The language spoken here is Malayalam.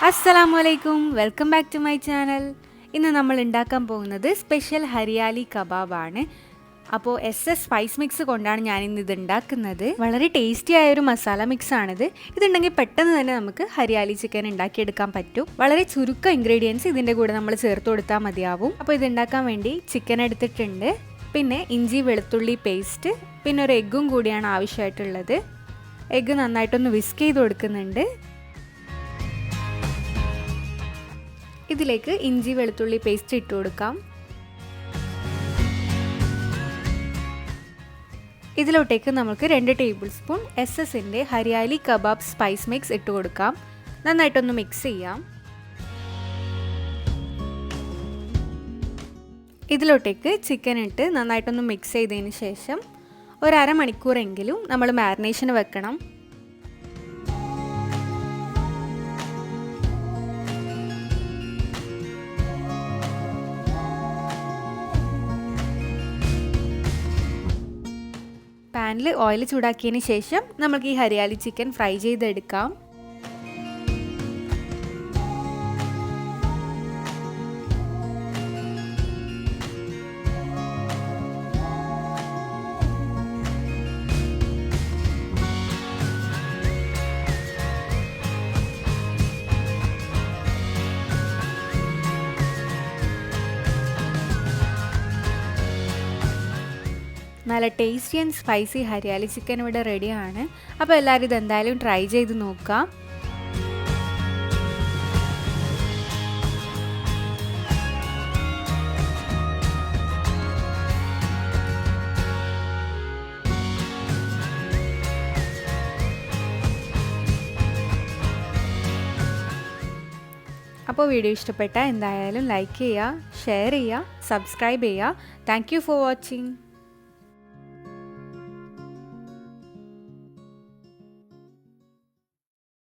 Assalamualaikum, welcome back to my channel. ഇന്ന് നമ്മൾ ഉണ്ടാക്കാൻ പോകുന്നത് സ്പെഷ്യൽ ഹരിയാലി കബാബ് ആണ്. അപ്പോൾ സ്പൈസ് മിക്സ് കൊണ്ടാണ് ഞാൻ ഇന്ന് ഇത് ഉണ്ടാക്കുന്നത്. വളരെ ടേസ്റ്റി ആയ ഒരു മസാല മിക്സ് ആണിത്. ഇതുണ്ടെങ്കിൽ പെട്ടെന്ന് തന്നെ നമുക്ക് ഹരിയാലി ചിക്കൻ ഉണ്ടാക്കിയെടുക്കാൻ പറ്റും. വളരെ ചുരുക്കം ഇൻഗ്രീഡിയൻസ് ഇതിൻ്റെ കൂടെ നമ്മൾ ചേർത്ത് കൊടുത്താൽ മതിയാവും. അപ്പോൾ ഇത് ഉണ്ടാക്കാൻ വേണ്ടി ചിക്കൻ എടുത്തിട്ടുണ്ട്, പിന്നെ ഇഞ്ചി വെളുത്തുള്ളി പേസ്റ്റ്, പിന്നെ ഒരു എഗ്ഗും കൂടിയാണ് ആവശ്യമായിട്ടുള്ളത്. എഗ്ഗ് നന്നായിട്ടൊന്ന് വിസ്ക് ചെയ്ത് കൊടുക്കുന്നുണ്ട്. ഇതിലേക്ക് ഇഞ്ചി വെളുത്തുള്ളി പേസ്റ്റ് ഇട്ട് കൊടുക്കാം. ഇതിലോട്ടേക്ക് നമുക്ക് 2 ടേബിൾ സ്പൂൺ ന്റെ ഹരിയാലി കബാബ് സ്പൈസ് മിക്സ് ഇട്ട് കൊടുക്കാം. നന്നായിട്ടൊന്ന് മിക്സ് ചെയ്യാം. ഇതിലോട്ടേക്ക് ചിക്കൻ ഇട്ട് നന്നായിട്ടൊന്ന് മിക്സ് ചെയ്തതിന് ശേഷം ഒരു അരമണിക്കൂറെങ്കിലും നമ്മൾ മാരിനേഷന് വെക്കണം. പാനിൽ ഓയിൽ ചൂടാക്കിയതിന് ശേഷം നമുക്ക് ഈ ഹരിയാലി ചിക്കൻ ഫ്രൈ ചെയ്തെടുക്കാം. നല്ല tasty and spicy Hariyali chicken ഇവിടെ റെഡിയാണ്. അപ്പോൾ എല്ലാവരും ഇതെന്തായാലും ട്രൈ ചെയ്ത് നോക്കാം. അപ്പോൾ വീഡിയോ ഇഷ്ടപ്പെട്ടാൽ എന്തായാലും ലൈക്ക് ചെയ്യുക, ഷെയർ ചെയ്യുക, സബ്സ്ക്രൈബ് ചെയ്യുക. Thank you for watching.